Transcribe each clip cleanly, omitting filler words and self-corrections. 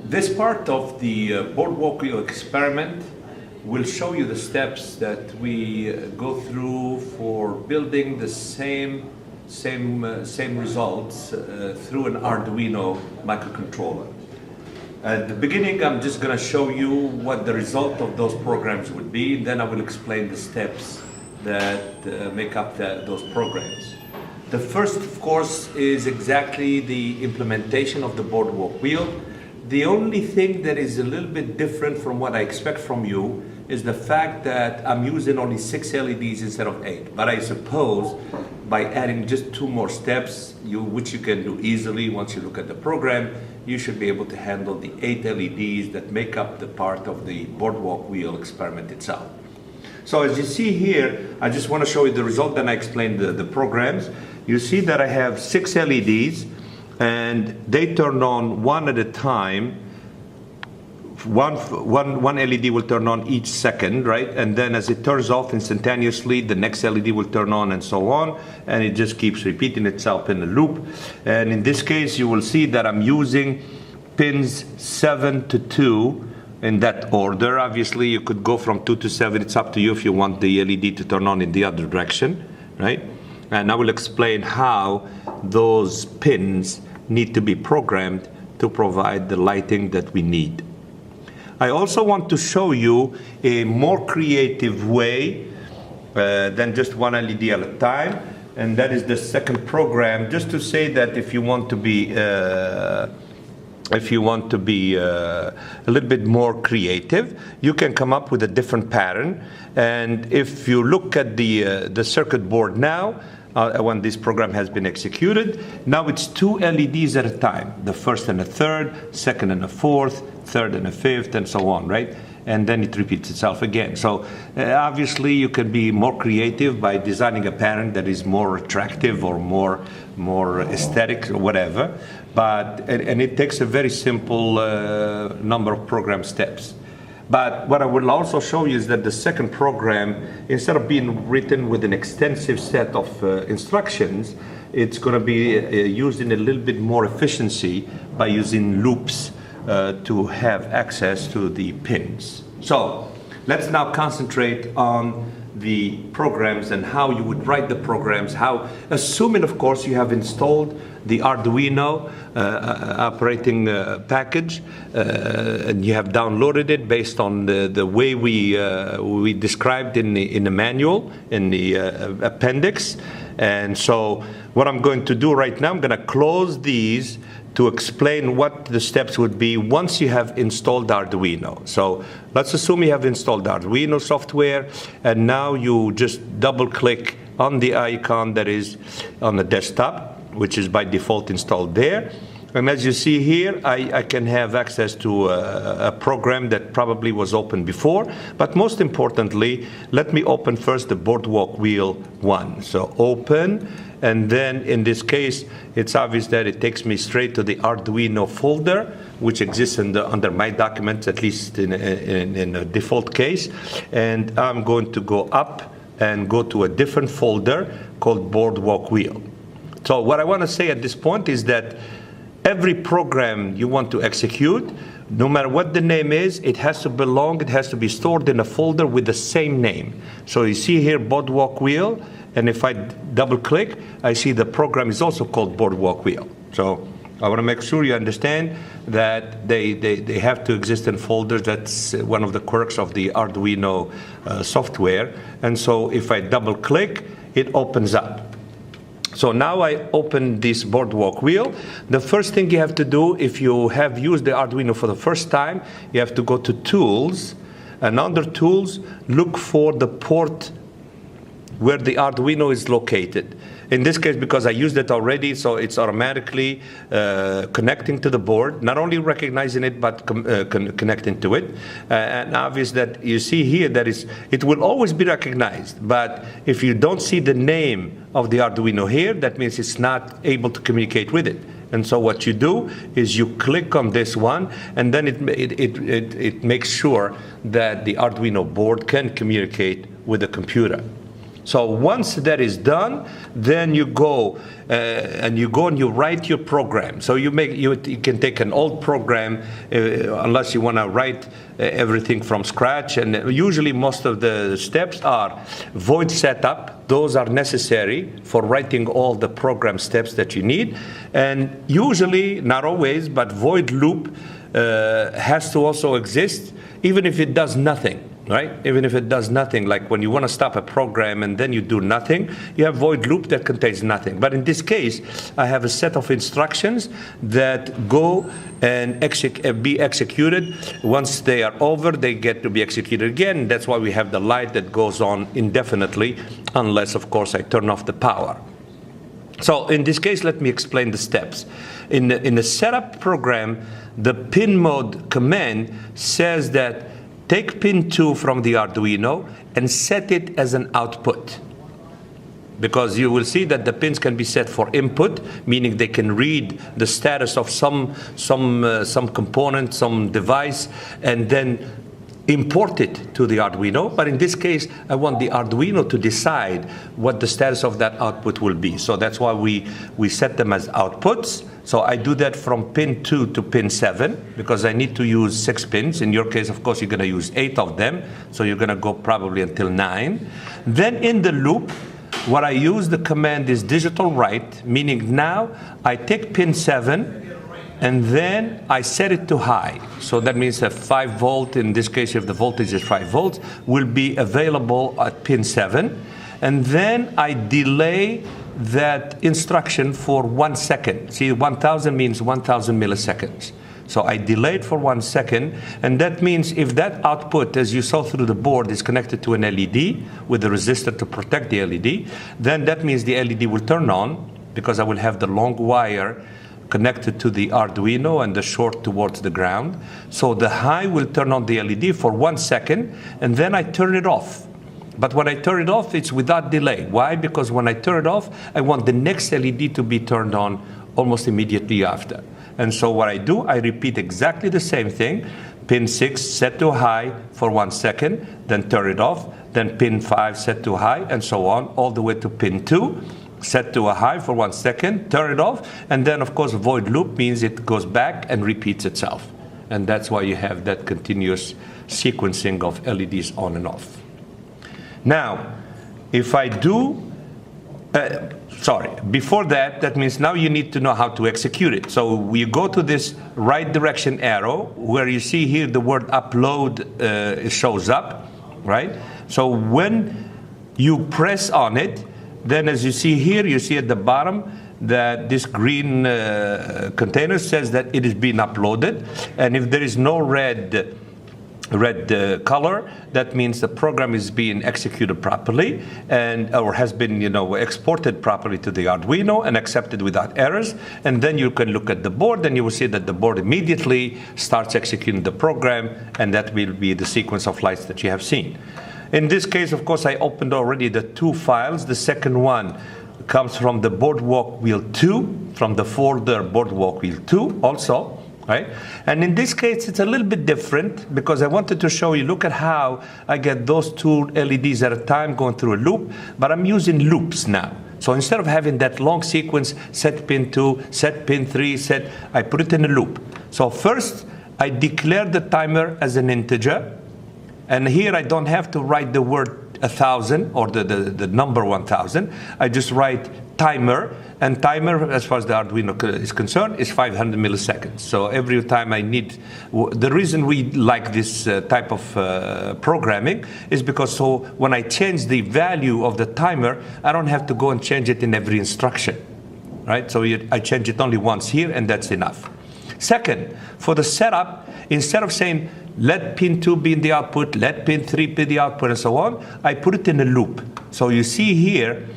This part of the Boardwalk experiment will show you the steps that we go through for building the same results through an Arduino microcontroller. At the beginning, I'm just going to show you what the result of those programs would be. Then I will explain the steps that make up those programs. The first, of course, is exactly the implementation of the Boardwalk wheel. The only thing that is a little bit different from what I expect from you is the fact that I'm using only 6 LEDs instead of 8. But I suppose by adding just 2 more steps, which you can do easily once you look at the program, you should be able to handle the 8 LEDs that make up the part of the Boardwalk wheel experiment itself. So as you see here, I just want to show you the result, then I explain the programs. You see that I have 6 LEDs and they turn on one at a time. One LED will turn on each second, right? And then as it turns off instantaneously, the next LED will turn on and so on. And it just keeps repeating itself in a loop. And in this case, you will see that I'm using pins 7 to 2 in that order. Obviously, you could go from 2 to 7. It's up to you if you want the LED to turn on in the other direction, right? And I will explain how those pins need to be programmed to provide the lighting that we need. I also want to show you a more creative way than just one LED at a time, and that is the second program, just to say that if you want to be a little bit more creative, you can come up with a different pattern. And if you look at the circuit board now, when this program has been executed, now it's 2 LEDs at a time, the first and the third, second and the fourth, third and the fifth, and so on, right? And then it repeats itself again. So obviously you can be more creative by designing a pattern that is more attractive or more aesthetic or whatever. And it takes a very simple number of program steps. But what I will also show you is that the second program, instead of being written with an extensive set of instructions, it's going to be used in a little bit more efficiency by using loops to have access to the pins. So let's now concentrate on the programs and how you would write the programs, assuming of course you have installed the Arduino operating package and you have downloaded it based on the way we described in the manual, in the appendix. And so what I'm going to do right now, I'm going to close these to explain what the steps would be once you have installed Arduino. So let's assume you have installed Arduino software, and now you just double-click on the icon that is on the desktop, which is by default installed there. And as you see here, I can have access to a program that probably was open before. But most importantly, let me open first the Boardwalk Wheel 1. So open, and then in this case, it's obvious that it takes me straight to the Arduino folder, which exists under my documents, at least in a default case. And I'm going to go up and go to a different folder called Boardwalk Wheel. So what I want to say at this point is that every program you want to execute, no matter what the name is, it has to be stored in a folder with the same name. So you see here Boardwalk Wheel, and if I double click, I see the program is also called Boardwalk Wheel. So I want to make sure you understand that they have to exist in folders. That's one of the quirks of the Arduino software. And so if I double click, it opens up. So now I open this Boardwalk wheel. The first thing you have to do, if you have used the Arduino for the first time, you have to go to Tools, and under Tools, look for the port where the Arduino is located. In this case, because I used it already, so it's automatically connecting to the board, not only recognizing it, but connecting to it. And obvious that you see here that it will always be recognized. But if you don't see the name of the Arduino here, that means it's not able to communicate with it. And so what you do is you click on this one, and then it makes sure that the Arduino board can communicate with the computer. So once that is done, then you go and you write your program. So you can take an old program, unless you want to write everything from scratch. And usually most of the steps are void setup. Those are necessary for writing all the program steps that you need. And usually, not always, but void loop has to also exist, even if it does nothing. Right? Even if it does nothing, like when you want to stop a program and then you do nothing, you have void loop that contains nothing. But in this case, I have a set of instructions that go and be executed. Once they are over, they get to be executed again. That's why we have the light that goes on indefinitely, unless, of course, I turn off the power. So in this case, let me explain the steps. In the setup program, the pin mode command says that take pin 2 from the Arduino and set it as an output. Because you will see that the pins can be set for input, meaning they can read the status of some component, some device, and then import it to the Arduino. But in this case, I want the Arduino to decide what the status of that output will be. So that's why we set them as outputs. So I do that from pin 2 to pin 7, because I need to use 6 pins. In your case, of course, you're going to use 8 of them. So you're going to go probably until 9. Then in the loop, what I use, the command is digital write, meaning now I take pin 7, and then I set it to high. So that means a 5 volt, in this case, if the voltage is 5 volts, will be available at pin 7. And then I delay that instruction for 1 second. See, 1000 means 1000 milliseconds. So I delayed for 1 second, and that means if that output, as you saw through the board, is connected to an LED with a resistor to protect the LED, then that means the LED will turn on, because I will have the long wire connected to the Arduino and the short towards the ground. So the high will turn on the LED for 1 second, and then I turn it off. But when I turn it off, it's without delay. Why? Because when I turn it off, I want the next LED to be turned on almost immediately after. And so what I do, I repeat exactly the same thing. Pin 6 set to high for 1 second, then turn it off. Then pin 5 set to high, and so on, all the way to pin 2. Set to a high for 1 second, turn it off, and then, of course, void loop means it goes back and repeats itself. And that's why you have that continuous sequencing of LEDs on and off. Now, if I do, before that, that means now you need to know how to execute it. So we go to this right direction arrow where you see here the word upload shows up, right? So when you press on it, then as you see here, you see at the bottom that this green container says that it is being uploaded. And if there is no red color, that means the program is being executed properly or has been exported properly to the Arduino and accepted without errors. And then you can look at the board and you will see that the board immediately starts executing the program, and that will be the sequence of lights that you have seen. In this case, of course, I opened already the 2 files. The second one comes from the Boardwalk Wheel 2, from the folder Boardwalk Wheel 2 also, right? And in this case, it's a little bit different because I wanted to show you, look at how I get those 2 LEDs at a time going through a loop, but I'm using loops now. So instead of having that long sequence, set pin 2, set pin 3, I put it in a loop. So first, I declare the timer as an integer. And here I don't have to write the word 1000 or the number 1000. I just write timer, and timer, as far as the Arduino is concerned, is 500 milliseconds. So every time I need, the reason we like this type of programming is because so when I change the value of the timer, I don't have to go and change it in every instruction, right? So I change it only once here, and that's enough. Second, for the setup, instead of saying let pin 2 be in the output, let pin 3 be the output, and so on, I put it in a loop. So you see here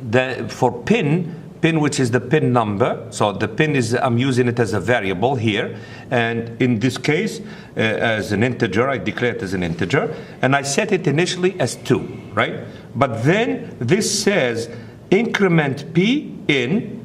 that for pin, which is the pin number, so the pin is, I'm using it as a variable here, and in this case, as an integer, I declare it as an integer, and I set it initially as 2, right? But then this says increment P in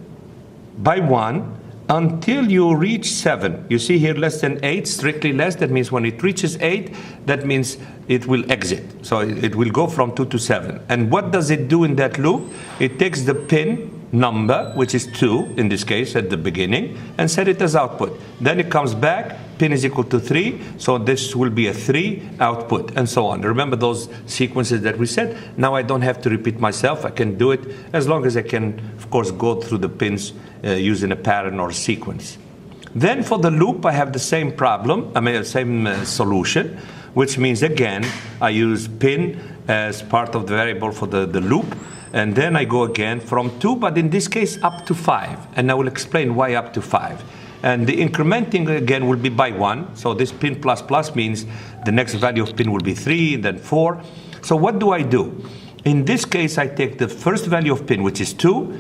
by 1, until you reach 7. You see here less than 8, strictly less. That means when it reaches 8, that means it will exit. So it will go from 2 to 7. And what does it do in that loop? It takes the pin number, which is 2 in this case at the beginning, and set it as output. Then it comes back, pin is equal to 3, so this will be a 3 output, and so on. Remember those sequences that we said? Now I don't have to repeat myself. I can do it as long as I can, of course, go through the pins using a pattern or sequence. Then for the loop, I have the same problem, same solution, which means again, I use pin as part of the variable for the loop. And then I go again from 2, but in this case up to 5. And I will explain why up to 5. And the incrementing again will be by 1. So this pin plus plus means the next value of pin will be 3, then 4. So what do I do? In this case, I take the first value of pin, which is 2,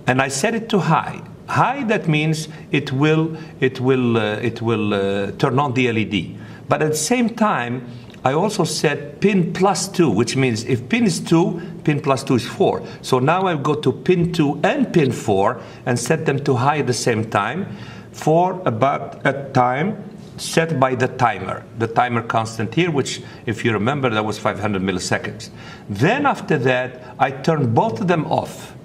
and I set it to high. High, that means it will turn on the LED. But at the same time, I also set pin plus 2, which means if pin is 2, pin plus 2 is 4. So now I go to pin 2 and pin 4 and set them to high at the same time for about a time set by the timer constant here, which if you remember, that was 500 milliseconds. Then after that, I turn both of them off,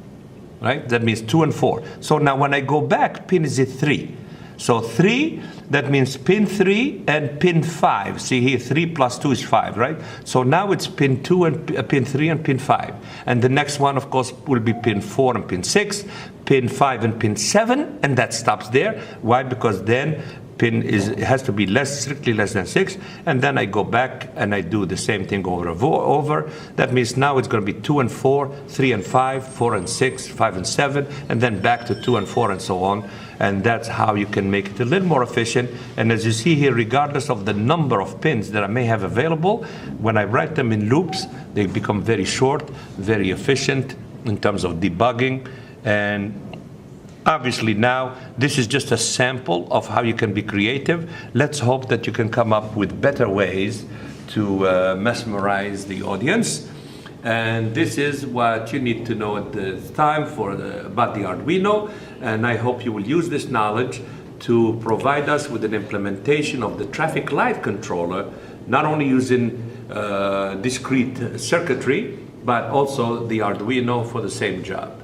right? That means 2 and 4. So now when I go back, pin is at 3. So 3, that means pin 3 and pin 5. See here, 3 plus 2 is 5, right? So now it's pin 2 and pin 3 and pin 5. And the next one, of course, will be pin 4 and pin 6, pin 5 and pin 7, and that stops there. Why? Because then it has to be strictly less than 6, and then I go back and I do the same thing over. That means now it's going to be 2 and 4, 3 and 5, 4 and 6, 5 and 7, and then back to 2 and 4 and so on. And that's how you can make it a little more efficient. And as you see here, regardless of the number of pins that I may have available, when I write them in loops, they become very short, very efficient in terms of debugging. And obviously now, this is just a sample of how you can be creative. Let's hope that you can come up with better ways to mesmerize the audience. And this is what you need to know at this time about the Arduino. And I hope you will use this knowledge to provide us with an implementation of the traffic light controller, not only using discrete circuitry, but also the Arduino for the same job.